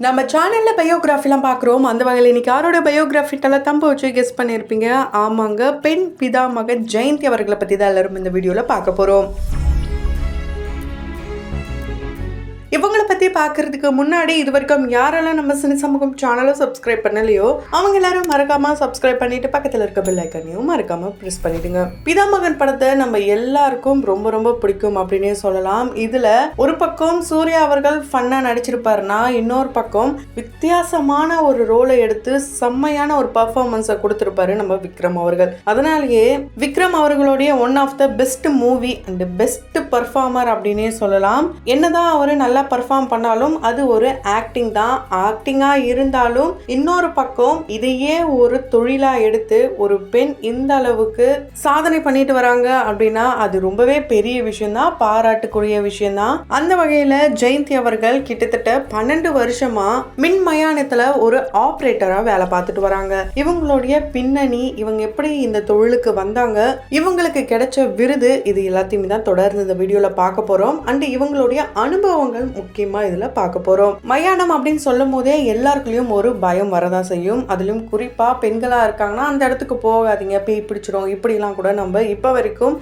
நம்ம சேனலில் பயோகிராஃபிலாம் பார்க்குறோம். அந்த வகையில் இன்றைக்கி யாரோட பயோகிராஃபிட்டெல்லாம் தம்ப வச்சு கெஸ் பண்ணியிருப்பீங்க. ஆமாங்க, பெண் பிதாமகன் ஜெயந்தி அவர்களை பற்றி தான் எல்லோரும் இந்த வீடியோவில் பார்க்க போகிறோம். இவங்களை பற்றி பார்க்கறதுக்கு முன்னாடி இது வரைக்கும் யாரெல்லாம் நம்ம சினி சமூகம் சேனலை சப்ஸ்கிரைப் பண்ணலையோ அவங்க எல்லாரும் மறக்காமல் சப்ஸ்கிரைப் பண்ணிட்டு பக்கத்தில் இருக்க பெல் ஐக்கனையும் மறக்காமல் ப்ரெஸ் பண்ணிடுங்க. பிதாமகன் படத்தை நம்ம எல்லாருக்கும் ரொம்ப ரொம்ப பிடிக்கும் அப்படின்னே சொல்லலாம். இதில் ஒரு பக்கம் சூர்யா அவர்கள் ஃபன்னாக நடிச்சிருப்பாருன்னா, இன்னொரு பக்கம் வித்தியாசமான ஒரு ரோலை எடுத்து செம்மையான ஒரு பர்ஃபார்மன்ஸை கொடுத்துருப்பாரு நம்ம விக்ரம் அவர்கள். அதனாலேயே விக்ரம் அவர்களுடைய one of the best movie and best performer அப்படின்னே சொல்லலாம். என்னதான் அவர் நல்லா பர்ஃபார்ம் பண்ணாலும் அது ஒரு ஆக்டிங் தான். ஆக்டிங்காக இருந்தாலும் இன்னொரு பக்கம் இதையே ஒரு தொழிலாக எடுத்து ஒரு பெண் இந்த அளவுக்கு சாதனை பண்ணிட்டு வராங்க அப்படின்னா அது ரொம்பவே பெரிய விஷயம்தான், பாராட்டுக்குரிய விஷயம்தான். அந்த வகையில் ஜெயந்தி அவர்கள் கிட்டத்தட்ட 12 வருஷமா மின் மயானத்தில் ஒரு ஆப்ரேட்டராக வேலை பார்த்துட்டு வராங்க. இவங்களுடைய பின்னணி, இவங்க எப்படி இந்த தொழிலுக்கு வந்தாங்க, இவங்களுக்கு கிடைச்ச விருது, இது எல்லாத்தையுமே தான் தொடர்ந்து இந்த வீடியோவில் பார்க்க போகிறோம். அண்ட் இவங்களுடைய அனுபவங்கள் முக்கியமாக இதில் பார்க்க போகிறோம். மயானம் அப்படின்னு சொல்லும் போதே எல்லாருக்குள்ளேயும் ஒரு பயம் வரதான் செய்யும். அதிலும் குறிப்பாக பெண்களாக இருக்காங்கன்னா அந்த இடத்துக்கு போகாதீங்க, பேய் பிடிச்சிரும், இப்படிலாம் கூட நம்ம இப்போ வரைக்கும்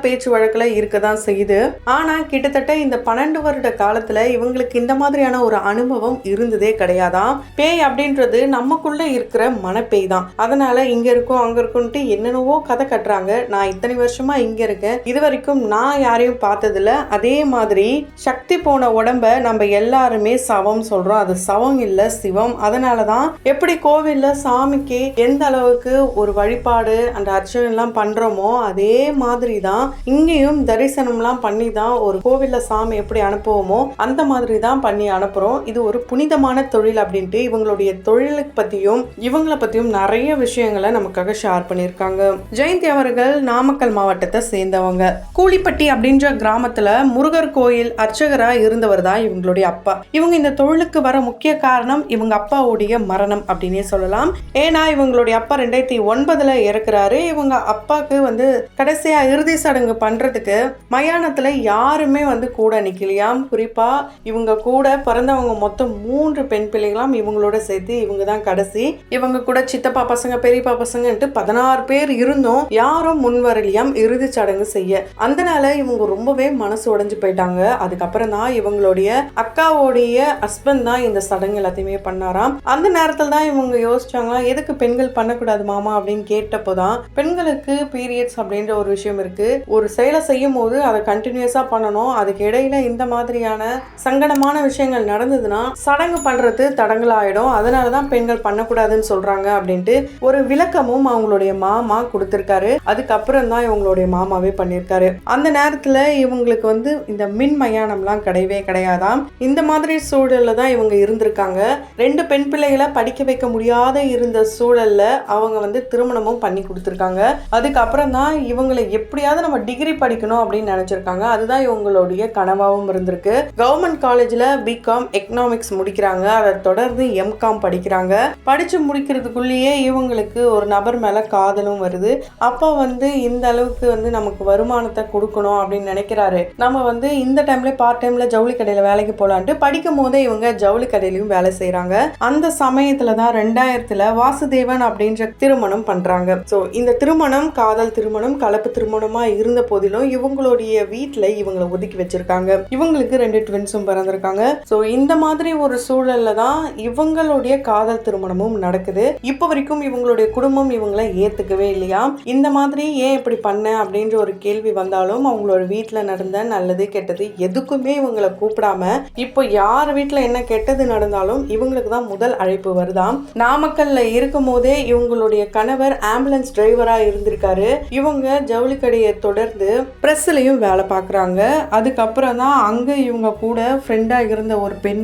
பேச்சு வழக்கில் இருக்க தான் செய்யுது. ஆனால் கிட்டத்தட்ட இந்த 12 வருட காலத்தில் இவங்களுக்கு இந்த மாதிரியான ஒரு அனுபவம் இருந்ததே கிடையாதான். பேய் அப்படின்றது நமக்குள்ள இருக்கிற மனப்பேய் தான். அதனால இங்க இருக்கும் அங்க இருக்கும்ட்டு என்னென்னவோ கதை கட்டுறாங்க. நான் இத்தனை வருஷமா இங்க இருக்கேன், இது வரைக்கும் நான் யாரையும் பார்த்ததில்ல. அதே மாதிரி சக்தி போன உடம்ப நம்ம எல்லாருமே சவம் சொல்றோம். அது சவம் இல்ல, சிவம். அதனாலதான் எப்படி கோவில்ல சாமிக்கு எந்த அளவுக்கு ஒரு வழிபாடு அந்த அர்ச்சனை எல்லாம் பண்றோமோ அதே மாதிரி தான் இங்கேயும் தரிசனம்லாம் பண்ணி தான் ஒரு கோவில்ல சாமி எப்படி அனுப்புவோமோ அந்த மாதிரி தான் பண்ணி அனுப்புறோம். இது ஒரு புனிதமான தொழில் அப்படின்ட்டு இவங்களுடைய தொழிலுக்கு பத்தியும் இவங்களை பத்தியும் நிறைய விஷயங்களை நமக்காக ஷேர் பண்ணியிருக்காங்க. ஜெயந்தி அவர்கள் நாமக்கல் மாவட்டத்தை சேர்ந்தவங்க. கூலிப்பட்டி அப்படின்ற கிராமத்துல முருகர் கோயில் அர்ச்சகரா இருந்தவர் தான் இவங்களுடைய அப்பா. இவங்க இந்த தொழிலுக்கு வர முக்கிய காரணம் இவங்க அப்பாவுடைய மரணம் அப்படின்னே சொல்லலாம். ஏன்னா இவங்களுடைய அப்பா 2009 இறக்குறாரு. இவங்க அப்பாவுக்கு கடைசியா இறுதி சடங்கு பண்றதுக்கு மயானத்துல யாருமே கூட நிக்கலையாம். குறிப்பா இவங்க கூட பிறந்தவங்க மொத்தம் 3 பெண் பிள்ளைகளாம். இவங்களோட சேர்த்து இவங்க தான் கடைசி. இவங்க கூட சித்தப்பா பசங்க பெரியப்பா பசங்கன்ட்டு 16 பேர் இருந்தும் யாரும் முன் வரலையாம் இறுதி சடங்கு செய்ய. அதனால இவங்க ரொம்பவே மனசு உடைஞ்சு போயிட்டாங்க. அதுக்கப்புறம் தான் இவங்களுடைய அக்காவோடைய ஹஸ்பண்ட் தான் இந்த சடங்கு எல்லாத்தையுமே பண்ணாராம். அந்த நேரத்தில் தான் இவங்க யோசிச்சாங்க, எதுக்கு பெண்கள் பண்ணக்கூடாது மாமா அப்படின்னு கேட்டப்போதான் பெண்களுக்கு பீரியட்ஸ் அப்படின்ற ஒரு விஷயம் இருக்கு. ஒரு செயலை செய்யும் போது அதை கண்டினியூஸா பண்ணணும். அதுக்கு இடையில இந்த மாதிரியான சங்கடமான விஷயங்கள் நடந்ததுன்னா சடங்கு பண்றது தடங்கலாயிடும். அதனாலதான் பெண்கள் பண்ணக்கூடாதுன்னு சொல்றாங்க அப்படின்ட்டு ஒரு விளக்கமும் அவங்களுடைய மாமா கொடுத்திருக்காரு. அதுக்கப்புறம் தான் இவங்களுடைய மாமாவே பண்ணியிருக்காரு. அந்த நேரத்துல இவங்களுக்கு இந்த மின் மயானம்லாம் கிடையவே கிடையாதாம். இந்த மாதிரி சூழல்ல தான் இவங்க இருந்திருக்காங்க. 2 பெண் பிள்ளைகளை படிக்க வைக்க முடியாத இருந்த சூழல்ல அவங்க திருமணமும் பண்ணி கொடுத்துருக்காங்க. அதுக்கப்புறம் தான் இவங்களை எப்படியாவது நம்ம டிகிரி படிக்கணும் அப்படின்னு நினைச்சிருக்காங்க. அதுதான் இவங்களுடைய கனவாகவும் இருந்திருக்கு. கவர்மெண்ட் காலேஜ்ல பிகாம் எக்கனாமிக்ஸ் முடிக்கிறாங்க. அதை தொடர்ந்து எம்காம் படிக்கிறாங்க. படிச்சு முடிக்கிறதுக்குள்ளேயே இவங்களுக்கு ஒரு நபர் மேல காதலும் வருது. அப்போ இந்த அளவுக்கு நமக்கு வருமானத்தை கொடுக்கணும் அப்படின்னு நினைக்கிறாரு. நம்ம இந்த டைம்ல பார்ட் டைம்ல ஜவுளி கடையில வேலைக்கு போலான்ட்டு படிக்கும் போதே இவங்க ஜவுளி கடையிலையும் வேலை செய்யறாங்க. அந்த சமயத்துல தான் 2000 வாசுதேவன் அப்படின்ற திருமணம் பண்றாங்க. சோ இந்த திருமணம் காதல் திருமணம், கலப்பு திருமணமா இருந்த போதிலும் இவங்களுடைய வீட்டுல இவங்களை ஒதுக்கி வச்சிருக்காங்க. இவங்களுக்கு 2 ட்வின்ஸும் பிறந்திருக்காங்க. சோ இந்த மாதிரி ஒரு சூழல்ல தான் இவங்களுடைய காதல் திருமணமும் நடக்குது. இப்போ வரைக்கும் இவங்களுடைய குடும்பம் இவங்களை ஏத்துக்கவே இல்லையா. இந்த மாதிரி ஏன் இப்படி பண்ண அப்படின்ற ஒரு கேள்வி வந்தாலும் அவங்களோட வீட்டுல நடந்த நல்லது கெட்டது எதுக்குமே இவங்களை கூப்பிடாம இப்போ யார் வீட்டுல என்ன கெட்டது நடந்தாலும் இவங்களுக்கு தான் முதல் அழைப்பு வருதாம். நாமக்கல்ல இருக்கும் போதே இவங்களுடைய கணவர் ஆம்புலன்ஸ் டிரைவரா இருந்திருக்காரு. இவங்க ஜவுளி கடையை தொடர்ந்து பிரஸ்லயும் வேலை பார்க்கறாங்க. அதுக்கப்புறம் தான் அங்க இவங்க கூட ஃப்ரெண்டா இருந்த ஒரு பெண்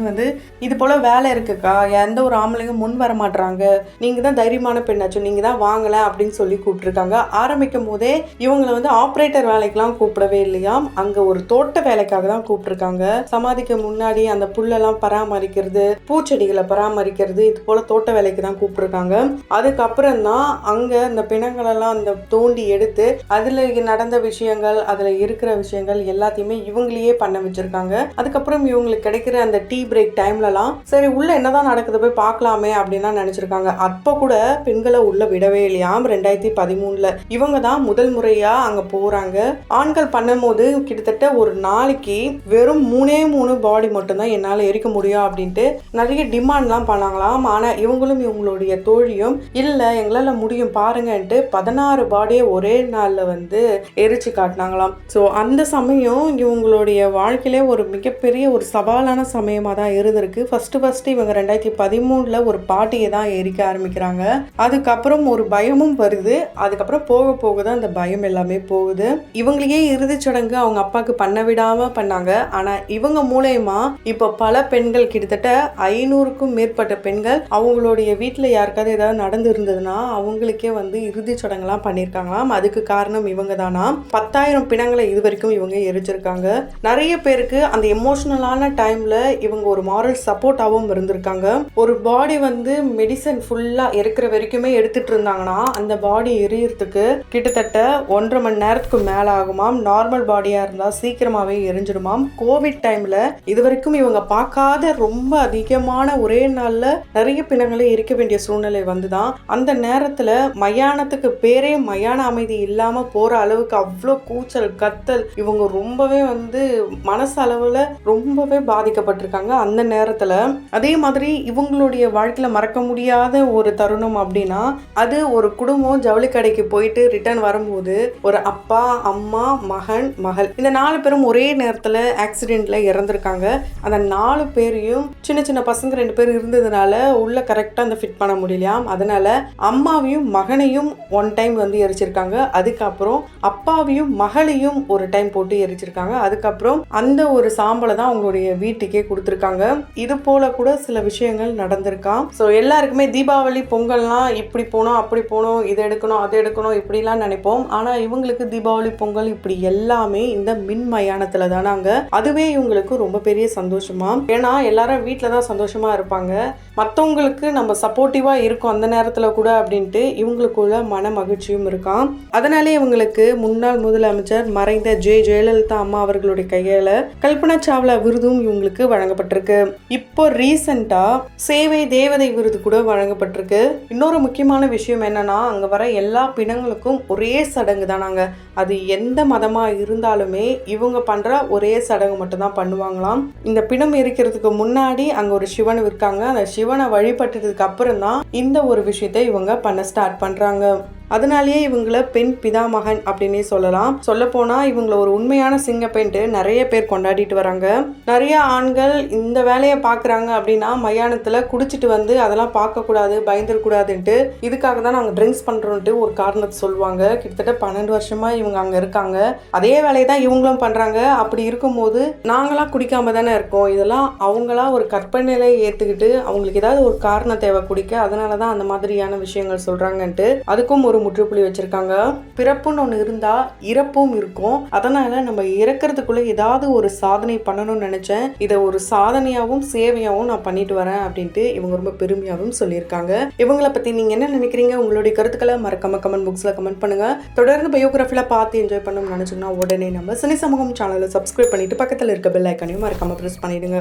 இது போல வேலை இருக்குக்கா, எந்த ஒரு ஆம்பளையும் முன் வர மாட்டாங்க, நீங்க தான் தைரியமான பெண்ணாச்சும், நீங்க தான் வாங்கல அப்படின்னு சொல்லி கூப்பிட்டுருக்காங்க. ஆரம்பிக்கும் போதே இவங்களை ஆப்ரேட்டர் வேலைக்கெல்லாம் கூப்பிடவே இல்லையாம். அங்க ஒரு தோட்ட வேலைக்காக தான் கூப்பிட்டுருக்காங்க. சமாதிக்கு முன்னாடி அந்த புல்லெல்லாம் பராமரிக்கிறது, பூச்செடிகளை பராமரிக்கிறது, இது போல தோட்ட வேலைக்கு தான் கூப்பிட்டுருக்காங்க. அதுக்கப்புறம் தான் அங்க அந்த பிணங்களெல்லாம் அந்த தோண்டி எடுத்து அதுல நடந்த விஷயங்கள், அதுல இருக்கிற விஷயங்கள் எல்லாத்தையுமே இவங்களையே பண்ண வச்சிருக்காங்க. அதுக்கப்புறம் இவங்களுக்கு கிடைக்கிற அந்த டீ பிரேக் டைம்லலாம் சரி உள்ள என்னதான் நடக்குது போய் பார்க்கலாமே அப்படின்னு நினைச்சிருக்காங்க. அப்ப கூட பெண்களை உள்ள விடவே இல்லையாம். 2013 இவங்க தான் முதல் முறையா அங்க போறாங்க. ஆண்கள் பண்ணும்போது கிட்டத்தட்ட ஒரு நாளைக்கு வெறும் 3 பாடி மட்டும் தான் என்னால எரிக்க முடியும் அப்படின்ட்டு நிறைய டிமாண்ட்லாம் பண்ணாங்களாம். ஆனா இவங்களும் இவங்களுடைய தோழியும் இல்ல எங்களால முடியும் பாருங்கன்ட்டு 16 பாடியை ஒரே நாள்ல வந்து எரிச்சு காட்டினாங்களாம். ஸோ அந்த சமயம் இவங்களுடைய வாழ்க்கையிலே ஒரு மிகப்பெரிய ஒரு சவாலான சமயமா தான் இருந்திருக்கு. ஃபர்ஸ்ட் இவங்க 2013 ஒரு பாட்டியை தான் எரிக்க ஆரம்பிக்கிறாங்க. அதுக்கப்புறம் ஒரு பயமும் வருது. அதுக்கப்புறம் போக போக தான் அந்த பயம் எல்லாமே போகுது. இவங்களையே இறுதிச் சடங்கு அவங்க அப்பாவுக்கு பண்ண விடாம பண்ணாங்க. ஆனா இவங்க மூலயமா இப்ப பல பெண்கள் கிட்டத்தட்ட 500க்கும் மேற்பட்ட பெண்கள் அவங்களுடைய வீட்டுல யாருக்காவது ஏதாவது நடந்து இருந்ததுன்னா அவங்களுக்கே வந்து இறுதிச் சடங்குலாம் பண்ணியிருக்காங்களாம். அதுக்கு காரணம் இவங்க தானா. 10,000 பிணங்களை இது வரைக்கும் இவங்க எரிச்சிருக்காங்க. நிறைய பேருக்கு அந்த எமோஷனலான டைம்ல இவங்க ஒரு மாரல் சப்போர்ட்டாகவும் இருந்திருக்காங்க. ஒரு பாடி வந்து மெடிசன் ஃபுல்லா இருக்கிற வரைக்குமே எடுத்துட்டு இருந்தாங்கன்னா அந்த பாடி எரியறதுக்கு கிட்டத்தட்ட 1.5 மணி நேரத்துக்கு மேல ஆகுமாம். நார்மல் பாடியா இருந்தா சீக்கிரமாவே எரிஞ்சிடுமாம். கோவிட் டைம்ல இது வரைக்கும் இவங்க பார்க்காத ரொம்ப அதிகமான ஒரே நாள்ல நிறைய பிணங்களை எரிக்க வேண்டிய சூழ்நிலை வந்துதான். அந்த நேரத்துல மயானத்துக்கு பேரே மயான அமைதி இல்லாம போற அளவுக்கு அவ்வளோ கூச்சல் கத்தல், இவங்க ரொம்பவே வந்து மனசளவுல ரொம்பவே பாதிக்கப்பட்டிருக்காங்க அந்த நேரத்துல. அதே மாதிரி இவங்களுடைய வாழ்க்கையில மறக்க முடியாத ஒரு தருணம் அப்படின்னா அது ஒரு குடும்பம் ஜவுளி கடைக்கு போயிட்டு ரிட்டர்ன் வரும்போது ஒரு அப்பா அம்மா மகன் மகள் இந்த 4 பேரும் ஒரே நேரத்துல ஆக்சிடென்ட்ல இறந்திருக்காங்க. அந்த 4 பேரையும் சின்ன சின்ன பசங்க 2 பேர் இருந்ததுனால உள்ள கரெக்டா அந்த ஃபிட் பண்ண முடியலையாம். அதனால அம்மாவையும் மகனையும் ஒன் டைம் வந்து எரிச்சிருக்காங்க. அதுக்கப்புறம் அப்பாவையும் மகளையும் ஒரு டைம் போட்டு எரிச்சிருக்காங்க. அதுக்கப்புறம் அந்த ஒரு சாம்பலை தான் அவங்களுடைய வீட்டுக்கே கொடுத்துருக்காங்க. இது போல கூட சில விஷயங்கள் நடந்திருக்காம். ஸோ எல்லாருக்குமே தீபாவளி பொங்கல்லாம் இப்படி போனோம் அப்படி போனோம், இதை எடுக்கணும் அதை எடுக்கணும் இப்படிலாம் நினைப்போம். ஆனா இவங்களுக்கு தீபாவளி பொங்கல் இப்படி எல்லாமே இந்த மின் மயானத்துல தானாங்க. அதுவே இவங்களுக்கு ரொம்ப பெரிய சந்தோஷமா. ஏன்னா எல்லாரும் வீட்டில தான் சந்தோஷமா இருப்பாங்க. மற்றவங்களுக்கு நம்ம சப்போர்ட்டிவா இருக்கும் அந்த நேரத்துல கூட அப்படின்ட்டு இவங்களுக்குள்ள மன மகிழ்ச்சியும் இருக்காம். அதனாலே இவங்களுக்கு முன்னாள் முதலமைச்சர் மறைந்த ஜெயலலிதா அம்மா அவர்களுடைய கையால கல்பனா சாவ்லா விருதும் இவங்களுக்கு வழங்கப்பட்டிருக்கு. இப்போ ரீசெண்டா சேவை தேவதை விருது கூட வழங்கப்பட்டிருக்கு. இன்னொரு முக்கியமான விஷயம் என்னன்னா அங்க வர எல்லா பிணங்களுக்கும் ஒரே சடங்கு தானாங்க. அது எந்த மதமா இருந்தாலுமே இவங்க பண்ற ஒரே சடங்கு மட்டும் தான் பண்ணுவாங்களாம். இந்த பிணம் எரிக்கிறதுக்கு முன்னாடி அங்க ஒரு சிவன் இருக்காங்க. அந்த சிவனை வழிபட்டதுக்கு அப்புறம் தான் இந்த ஒரு விஷயத்தை இவங்க பண்ண ஸ்டார்ட் பண்றாங்க. அதனாலேயே இவங்களை பெண் பிதாமகன் அப்படின்னே சொல்லலாம். சொல்ல போனா இவங்களை ஒரு உண்மையான சிங்கப்பெண்ட்டு நிறைய பேர் கொண்டாடிட்டு வராங்க. நிறைய ஆண்கள் இந்த வேலையை பாக்குறாங்க அப்படின்னா மயானத்துல குடிச்சிட்டு வந்து அதெல்லாம் பார்க்க கூடாது பயந்துடக்கூடாதுன்ட்டு இதுக்காக தான் நாங்கள் ட்ரிங்க்ஸ் பண்றோம்ட்டு ஒரு காரணத்தை சொல்லுவாங்க. கிட்டத்தட்ட 12 வருஷமா இவங்க அங்க இருக்காங்க. அதே வேலையை தான் இவங்களும் பண்றாங்க. அப்படி இருக்கும்போது நாங்களாம் குடிக்காம தானே இருக்கோம். இதெல்லாம் அவங்களா ஒரு கற்பனையில ஏத்துக்கிட்டு அவங்களுக்கு ஏதாவது ஒரு காரணம் தேவை குடிக்க, அதனாலதான் அந்த மாதிரியான விஷயங்கள் சொல்றாங்கன்ட்டு அதுக்கும் ஒரு முற்றுப்புள்ளி வச்சிருக்காங்க. பிறப்புன்னு ஒன்று இருந்தா இறப்பும் இருக்கும். அதனால நம்ம இறக்கிறதுக்குள்ள ஏதாவது ஒரு சாதனை பண்ணணும்னு நினைச்சேன். இதை ஒரு சாதனையாகவும் சேவையாகவும் நான் பண்ணிட்டு வரேன் அப்படின்ட்டு இவங்க ரொம்ப பெருமையாகவும் சொல்லியிருக்காங்க. இவங்களை பத்தி நீங்க என்ன நினைக்கிறீங்க? உங்களுடைய கருத்துக்களை மறக்காம கமெண்ட் பாக்ஸ்ல கமெண்ட் பண்ணுங்க. தொடர்ந்து பயோகிராஃபில பார்த்து என்ஜாய் பண்ணணும்னு நினைச்சீங்கன்னா உடனே நம்ம சினி சமூகம் சேனலை சப்ஸ்கிரைப் பண்ணிட்டு பக்கத்தில் இருக்க பெல் ஐக்கானையும் மறக்காம பிரஸ் பண்ணிடுங்க.